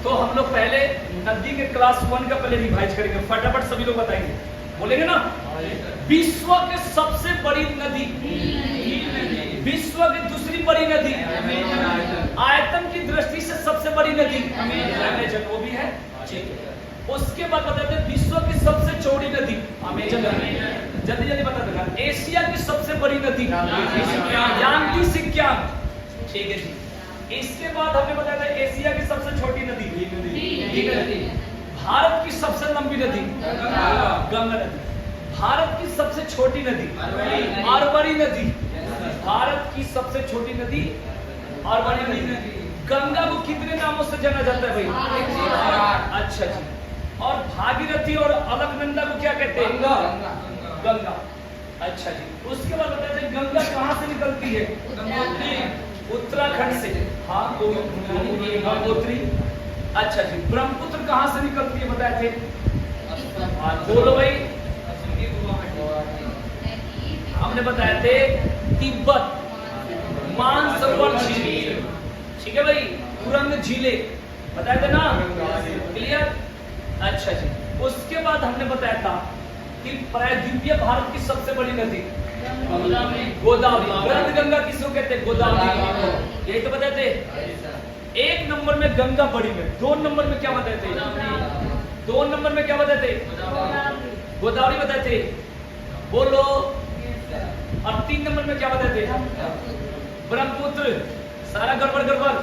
तो हम लोग पहले नदी के क्लास 1 का पहले रिवाइज करेंगे, फटाफट सभी लोग बताएंगे, बोलेंगे ना। विश्व के सबसे बड़ी नदी, विश्व की दूसरी बड़ी नदी, आयतन की दृष्टि से सबसे बड़ी नदी अमेजन, वो भी है। उसके बाद बताते हैं विश्व की सबसे चौड़ी नदी अमेजन, जल्दी जल्दी बता देना। एशिया की सबसे बड़ी नदी यांगी सिक्किम, ठीक है जी। इसके बाद हमें बताया था एशिया की सबसे छोटी नदी, ठीक है। भारत की सबसे लंबी नदी गंगा नदी, भारत की सबसे छोटी नदी अरवरी नदी, भारत की सबसे छोटी नदी अरवरी नदी। गंगा को कितने नामों से जाना जाता है भाई? अच्छा जी। और भागीरथी और अलकनंदा को क्या कहते हैं? गंगा। अच्छा जी। उसके बाद बताते हैं गंगा कहाँ से निकलती है? उत्तराखंड से, हाँ गंगोत्री। अच्छा जी। ब्रह्मपुत्र कहाँ से निकलती है बताए थे? बोलो भाई। हमने बताए थे तिब्बत, मानसरोवर झील, ठीक है भाई, तुरंग झीले बताए थे ना, क्लियर। अच्छा जी। उसके बाद हमने बताया था कि प्रायद्वीपीय भारत की सबसे बड़ी नदी गोदावरी, ग्रंथ गंगा किसको कहते हैं? गोदावरी, यही तो बताए थे। एक नंबर में गंगा बड़ी में, 2 नंबर में क्या बताए थे? 2 नंबर में क्या बताए थे? गोदावरी बताए थे, बोलो। और 3 नंबर में क्या बताए थे? ब्रह्मपुत्र। सारा गड़बड़ गड़बड़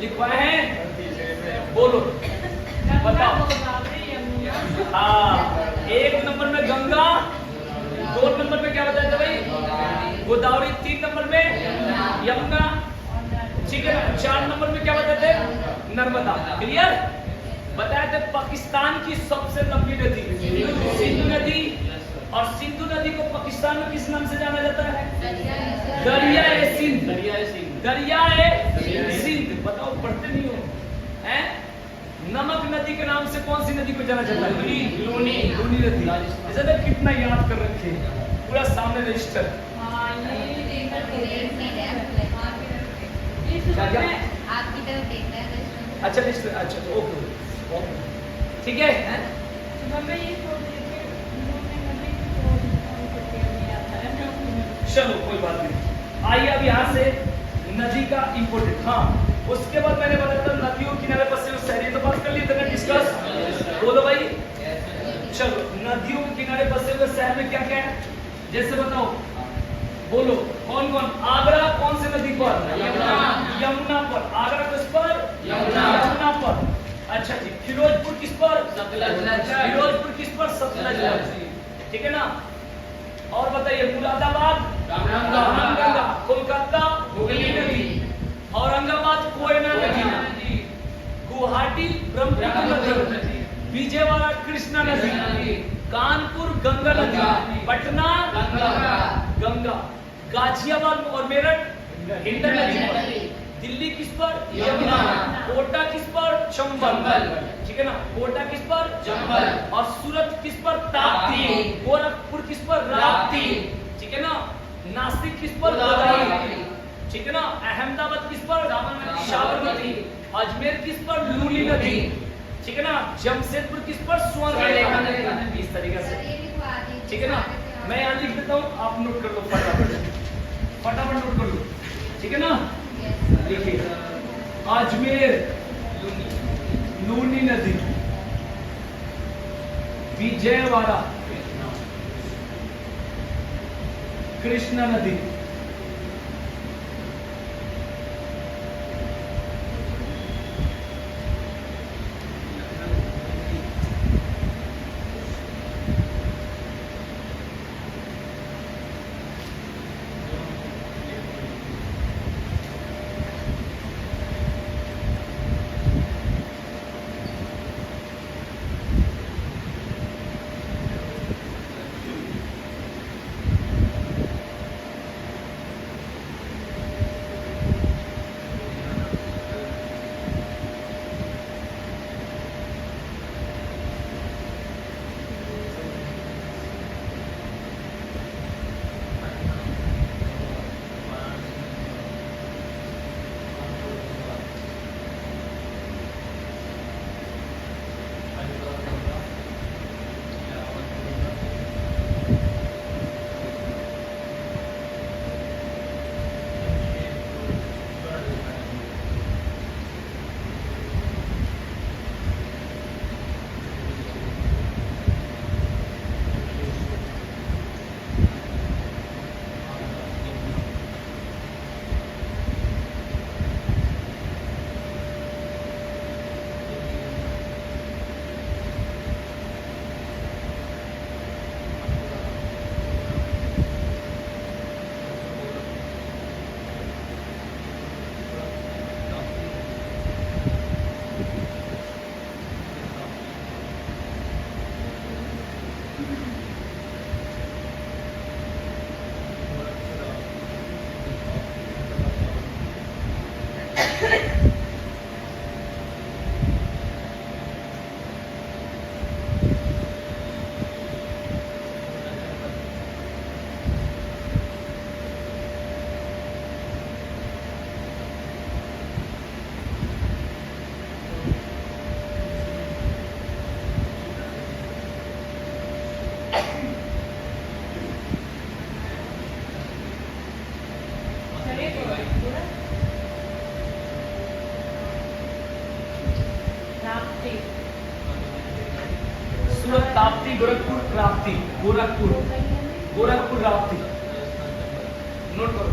लिखवाए हैं, बोलो बताओ। हाँ, 1 नंबर में गंगा, 2 नंबर में क्या बताया था भाई? गोदावरी, 3 नंबर में यमुना, ठीक है ना। 4 नंबर में क्या बताते थे? नर्मदा, क्लियर। बताया थे पाकिस्तान की सबसे लंबी नदी सिंधु नदी, और सिंधु नदी को पाकिस्तान में किस नाम से जाना जाता है? दरियाए सिंध, दरियाए सिंध। बताओ, पढ़ते नहीं हो हैं? नमक नदी के नाम से कौन सी नदी को जाना जाता है? लूनी नदी। जैसे तो कितना याद कर रखे हैं, पूरा सामने रजिस्टर। अच्छा लिस्ट, अच्छा ओके, ठीक है। चलो कोई बात नहीं। आइए अब यहाँ से नदी का इंपोर्टेंट, हाँ। उसके बाद मैंने बताया था नदियों किनारे बसे हुए शहर, तो बात कर ली थी डिस्कस, बोलो भाई। चलो, नदियों के किनारे बसे हुए शहर में क्या क्या है, जैसे बताओ, बोलो कौन कौन? आगरा कौन से नदी पर? यमुना पर। आगरा किस पर? यमुना पर। अच्छा जी। फिरोजपुर किस पर? फिरोजपुर किस पर? सतलज, ठीक है ना। और बताइए, मुरादाबाद रामगंगा, कोलकाता हुगली नदी, औरंगाबाद कोयना नदी, गुवाहाटी ब्रह्मपुत्र नदी, विजयवाड़ा कृष्णा नदी, कानपुर गंगा नदी, पटना गंगा, गाजियाबाद और मेरठ हिंडन नदी, दिल्ली किस पर? यमुना, कोटा किस पर? चंबल, ठीक है ना। कोटा किस पर? चंबल। और सूरत किस पर? ताप्ती। गोरखपुर किस पर? राप्ती, ठीक है ना। नासिक किस पर? गोदावरी, ठीक है ना। अहमदाबाद किस पर? साबरमती। अजमेर किस पर? लूनी नदी, ठीक है ना। जमशेदपुर किस पर? स्वर्णरेखा नदी। इस तरीके से, ठीक है ना। मैं यहाँ लिख देता हूँ, आप नोट कर लो फटाफट नोट कर लो, ठीक है ना। देखिए, अजमेर लूनी नदी, विजयवाड़ा कृष्णा नदी, सूरत ताप्ती, गोरखपुर राप्ती, गोरखपुर राप्ती। नोट करो।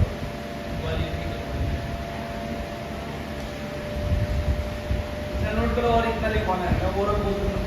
नोट करो और इतना लिखवाना है। मैं गोरख बोल दूंगा।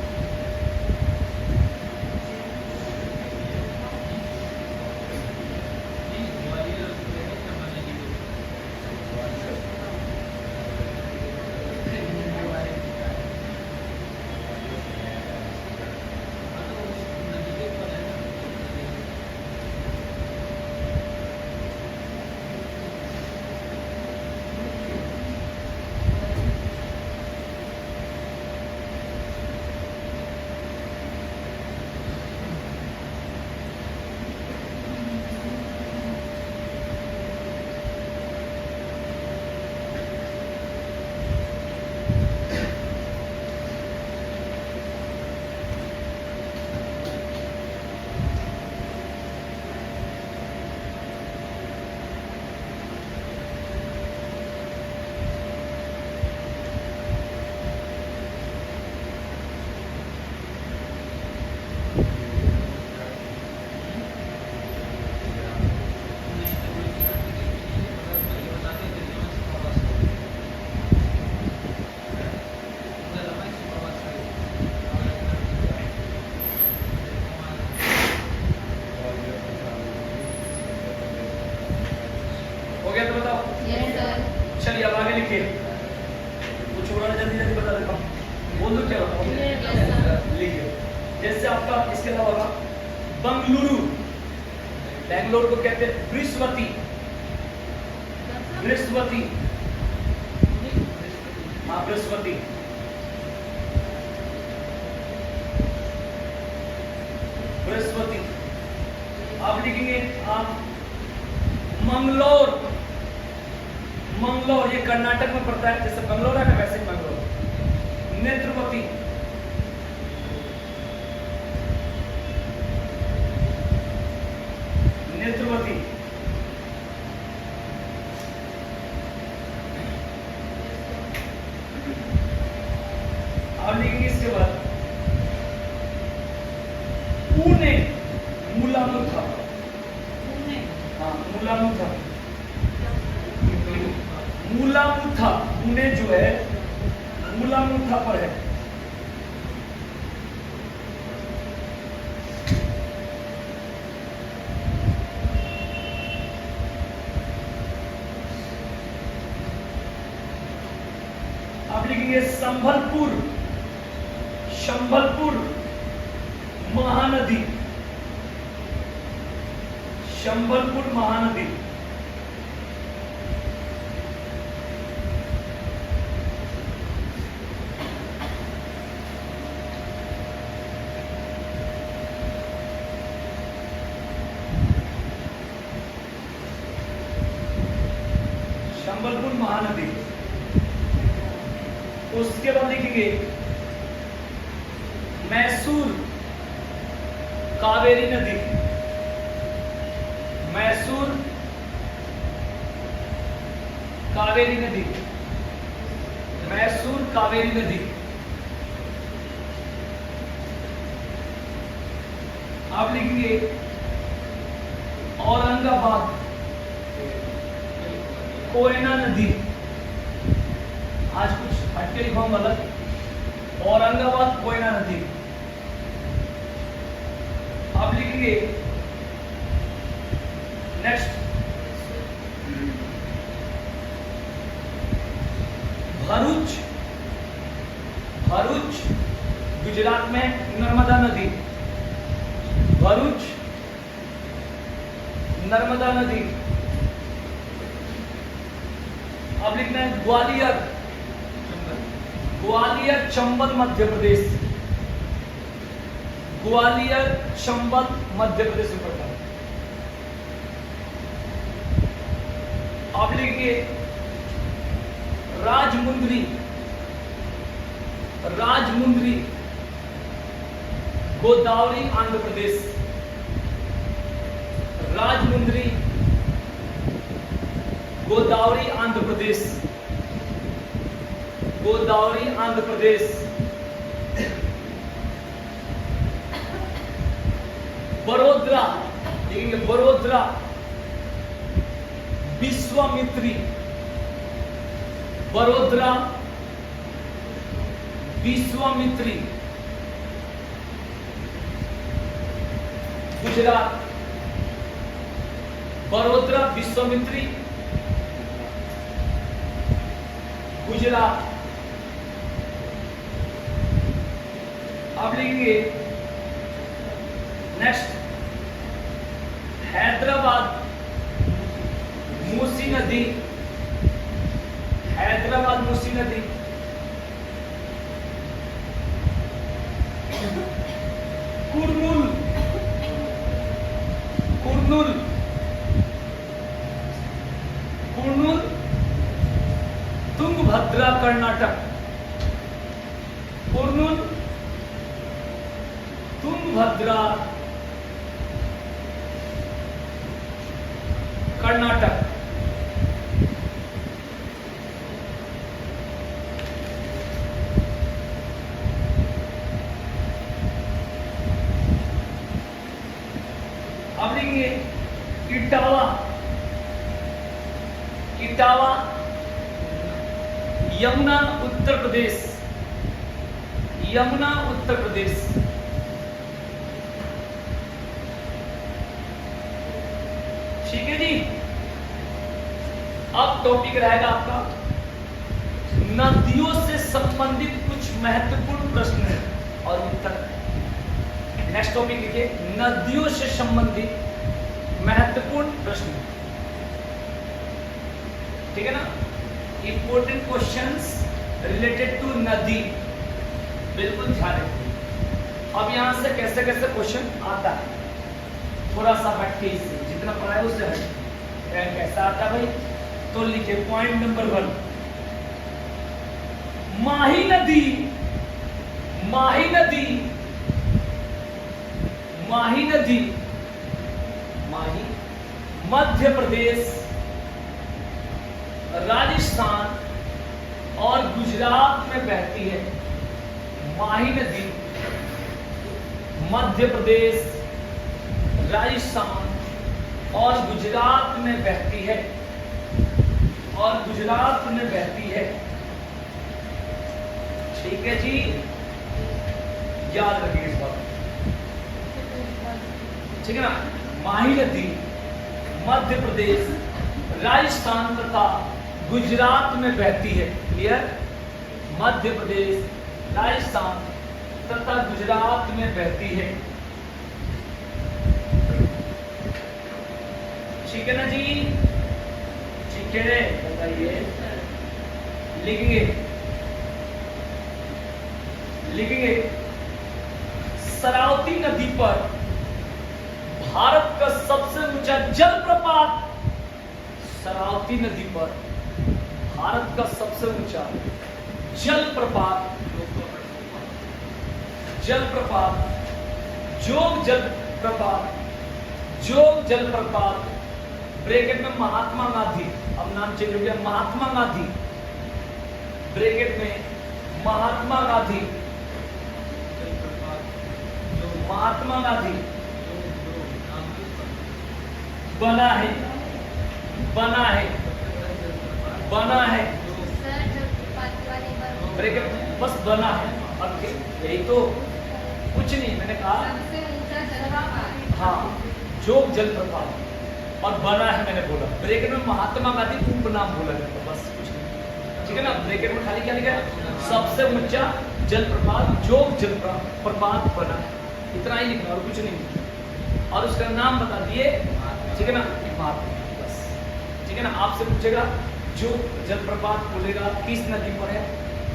हो गया तो बताओ। चलिए अब आगे लिखिए। कुछ और जल्दी जल्दी बता देता हूँ। बोल दो क्या बताओ। लिखिए। जैसे आपका इसके अलावा होगा बंगलुरु। बेंगलोर को कहते हैं बृहस्पति। बृहस्पति, हाँ बृहस्पति। बृहस्पति। आप लिखेंगे आप मंगलोर। मंगलोर ये कर्नाटक में पड़ता है, जैसे बंगलोर है ना वैसे मंगलोर। नेत्रवती। नेत्रवती। आप लिखेंगे इसके बाद पुणे। मुलामुथा। हाँ मुलामुथा। मुलामुथा पुणे जो है मुलामुथा पर है। आप लिखेंगे संबलपुर। संबलपुर महानदी। संबलपुर महानदी। संबलपुर महानदी। उसके बाद लिखेंगे मैसूर कावेरी नदी। मैसूर कावेरी नदी। मैसूर कावेरी नदी। आप लिखेंगे औरंगाबाद कोयना नदी। आज कुछ हटके लिखवाऊंगा अलग। औरंगाबाद कोयना नदी। आप लिखेंगे नेक्स्ट भरूच। भरूच गुजरात में नर्मदा नदी। भरूच नर्मदा नदी। अब लिखना है ग्वालियर, ग्वालियर चंबल मध्य प्रदेश, ग्वालियर चंबल मध्य प्रदेश में पड़ता है। अब लिखिए राजमुंद्री, राजमुंद्री गोदावरी आंध्र प्रदेश, राजमुंद्री गोदावरी आंध्र प्रदेश, गोदावरी आंध्र प्रदेश। बड़ोदरा लिखेंगे, बड़ोदरा विश्वामित्री, बड़ोदरा विश्वामित्री। गुजरात बड़ोदरा विश्वामित्री, गुजरात। अब लिखेंगे नेक्स्ट हैदराबाद मूसी नदी, हैदराबाद मूसी नदी। कुर्नूल, कुर्नूल, कुर्नूल तुंगभद्रा कर्नाटक, कुर्नूल तुंगभद्रा कर्नाटक। अब लिखेंगे इटावा, इटावा यमुना उत्तर प्रदेश, यमुना उत्तर प्रदेश। ठीक है जी। अब टॉपिक रहेगा आपका नदियों से संबंधित कुछ महत्वपूर्ण प्रश्न और उत्तर। नेक्स्ट टॉपिक लिखिए नदियों से संबंधित महत्वपूर्ण प्रश्न। ठीक है ना, इंपोर्टेंट क्वेश्चंस रिलेटेड टू नदी, बिल्कुल ध्यान रखिए। अब यहां से कैसे कैसे क्वेश्चन आता है, थोड़ा सा हटके इससे, जितना पढ़ा है उससे हट कैसा आता है भाई। तो लिखिए पॉइंट नंबर 1, माही नदी, माही नदी, माही नदी, माही मध्य प्रदेश, राजस्थान और गुजरात में बहती है। माही नदी मध्य प्रदेश, राजस्थान और गुजरात में बहती है, और गुजरात में बहती है। ठीक है जी, याद रखिए इस बात। ठीक है ना, माही नदी मध्य प्रदेश, राजस्थान तथा गुजरात में बहती है। क्लियर, मध्य प्रदेश, राजस्थान तथा गुजरात में बहती है। ठीक है ना जी, ठीक है, बताइए। लिखेंगे, लिखेंगे शरावती नदी पर भारत का सबसे ऊंचा जलप्रपात, शरावती नदी पर भारत का सबसे ऊंचा जलप्रपात, जलप्रपात जोग जलप्रपात, जोग जलप्रपात ब्रैकेट में महात्मा गांधी, अब नाम चेंज हो गया, महात्मा गांधी, ब्रैकेट में महात्मा गांधी, महात्मा गांधी बना है, बना है, बना है, ब्रैकेट बस बना है। अब यही तो, कुछ नहीं, मैंने कहा हाँ जोग जलप्रपात और बना है, मैंने बोला ब्रैकेट में महात्मा गांधी उपनाम बोला जाता, बस कुछ नहीं। ठीक है ना, ब्रैकेट में खाली क्या लिखा है, सबसे ऊंचा जलप्रपात जोग जलप्रपात बना है, इतना ही लिखना और कुछ नहीं, और उसका नाम बता दिए। ठीक है ना, महात्मा, बस। ठीक है ना, आपसे पूछेगा जो जलप्रपात खुलेगा किस नदी पर है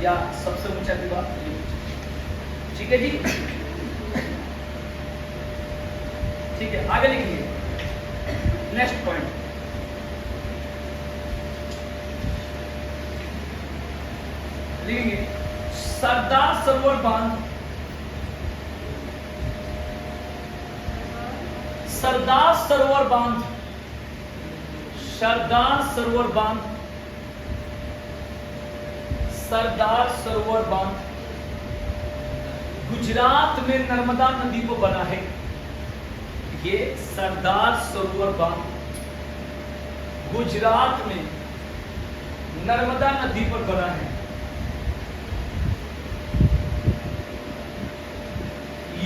या सबसे ऊंचा दीवार, ठीक है जी। ठीक है, आगे लिखिए नेक्स्ट पॉइंट। लिखेंगे सरदार सरोवर बांध, सरदार सरोवर बांध, सरदार सरोवर बांध, सरदार सरोवर बांध गुजरात में नर्मदा नदी को बना है। ये सरदार सरोवर बांध गुजरात में नर्मदा नदी पर बना है।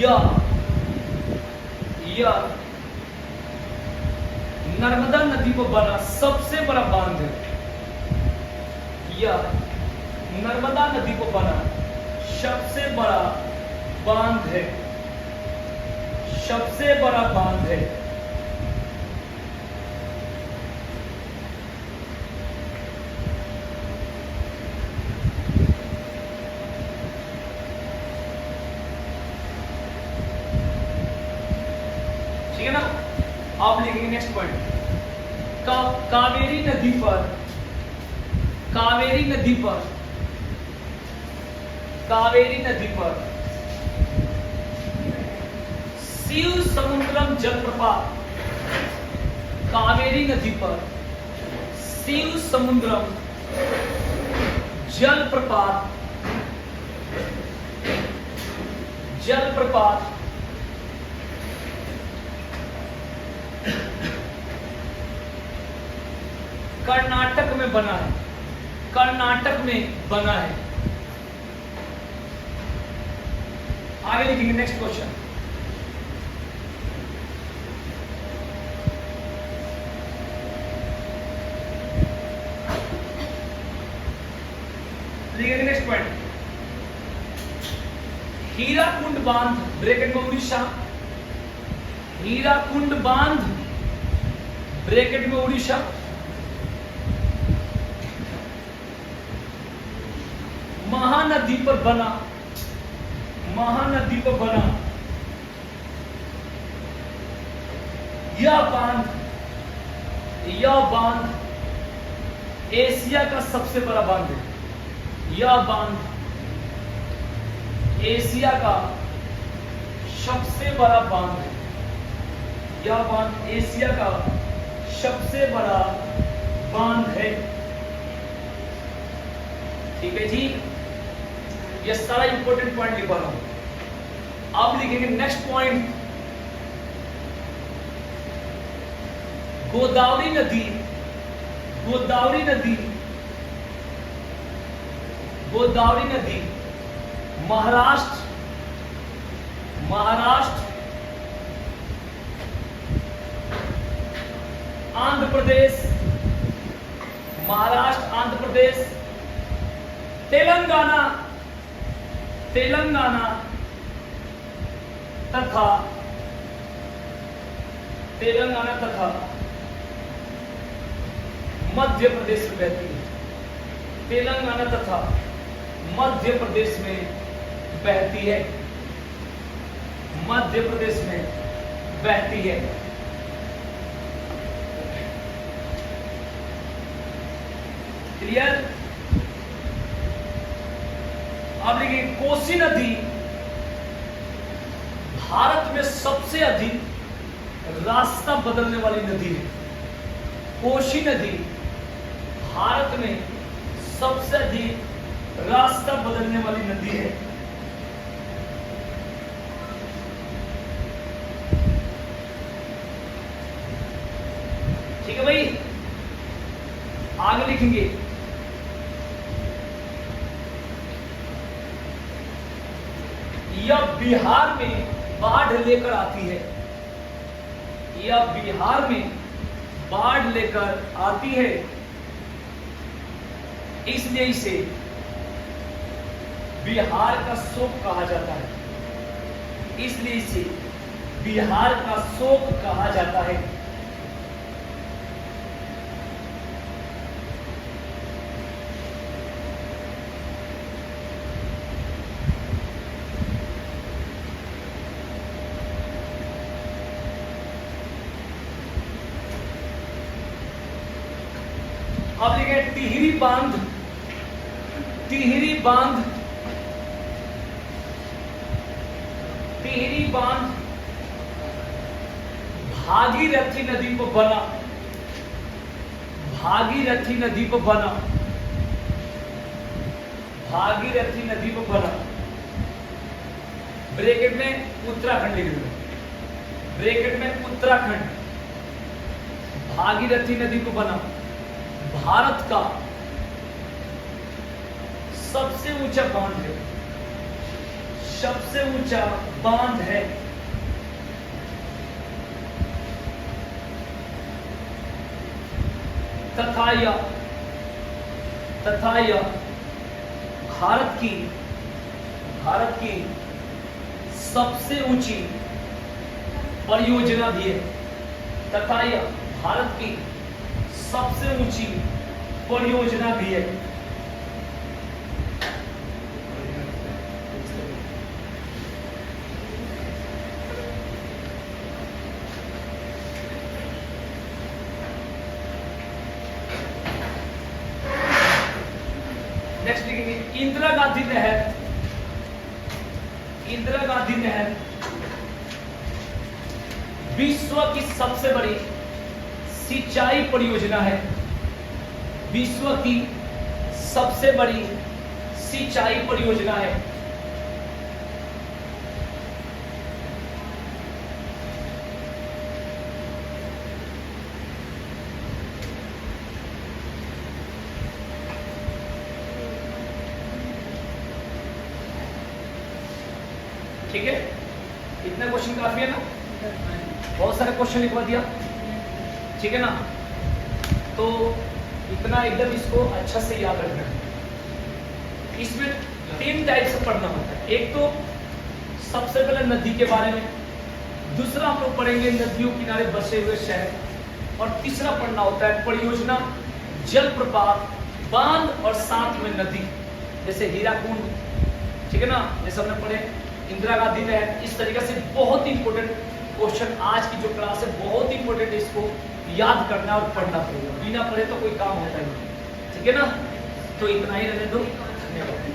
यह नर्मदा नदी पर बना सबसे बड़ा बांध है। यह नर्मदा नदी पर बना सबसे बड़ा बांध है, सबसे बड़ा बांध है। ठीक है ना। आप लिखेंगे नेक्स्ट पॉइंट, कावेरी नदी पर, कावेरी नदी पर, कावेरी नदी पर शिव समुद्रम जलप्रपात, कावेरी नदी पर शिव समुद्रम जलप्रपात, जलप्रपात कर्नाटक में बना है, कर्नाटक में बना है। आगे लिखेंगे नेक्स्ट क्वेश्चन, लिखेंगे नेक्स्ट पॉइंट, हीराकुंड बांध ब्रैकेट में उड़ीसा, हीराकुंड बांध ब्रैकेट में उड़ीसा महानदी पर बना, महानदी पर बना यह बांध, यह बांध एशिया का सबसे बड़ा बांध है। यह बांध एशिया का सबसे बड़ा बांध है। यह बांध एशिया का सबसे बड़ा बांध है। ठीक है जी, यह सारा इंपॉर्टेंट पॉइंट लिखवा रहा हूं। अब लिखेंगे नेक्स्ट पॉइंट, गोदावरी नदी, गोदावरी नदी, गोदावरी नदी महाराष्ट्र, महाराष्ट्र, आंध्र प्रदेश, महाराष्ट्र, आंध्र प्रदेश, तेलंगाना, तेलंगाना तथा, तेलंगाना तथा मध्य प्रदेश में बहती है। तेलंगाना तथा मध्य प्रदेश में बहती है, मध्य प्रदेश में बहती है। क्लियर। अब देखिए कोसी नदी भारत में सबसे अधिक रास्ता बदलने वाली नदी है। कोसी नदी भारत में सबसे अधिक रास्ता बदलने वाली नदी है। ठीक है भाई, आगे लिखेंगे यह बिहार में बाढ़ लेकर आती है। यह बिहार में बाढ़ लेकर आती है, इसलिए इसे बिहार का शोक कहा जाता है। इसलिए इसे बिहार का शोक कहा जाता है। अब लिखे टिहरी बांध, टिहरी बांध, टिहरी बांध भागीरथी नदी पर बना, भागीरथी नदी पर बना, भागीरथी नदी पर बना। ब्रैकेट में उत्तराखंड लिख दो, ब्रैकेट में उत्तराखंड, भागीरथी नदी को बना। भारत का सबसे ऊंचा बांध है, सबसे ऊंचा बांध है। तथा यह भारत की सबसे ऊंची परियोजना भी है। तथा यह भारत की सबसे ऊंची परियोजना भी है। नेक्स्ट लिखेंगे इंदिरा गांधी नहर, इंदिरा गांधी नहर विश्व की सबसे बड़ी सिंचाई परियोजना है, विश्व की सबसे बड़ी सिंचाई परियोजना है। ठीक है, इतना क्वेश्चन काफी है ना, बहुत सारे क्वेश्चन लिखवा दिया, ठीक है ना। तो इतना एकदम इसको अच्छा से याद रखना है। इसमें 3 टाइप से पढ़ना होता है। एक तो सबसे पहले नदी के बारे में, दूसरा हम लोग पढ़ेंगे नदियों किनारे बसे हुए शहर, और तीसरा पढ़ना होता है परियोजना, जलप्रपात, बांध और साथ में नदी, जैसे हीराकुंड, ठीक है ना, जैसे हमने पढ़े इंदिरा गांधी नहर। इस तरीके से बहुत इंपॉर्टेंट क्वेश्चन आज की जो क्लास है बहुत इंपॉर्टेंट, इसको याद करना और पढ़ना पड़ेगा, बिना पढ़े तो कोई काम होता ही नहीं, ठीक है ना। तो इतना ही रहने दो, धन्यवाद।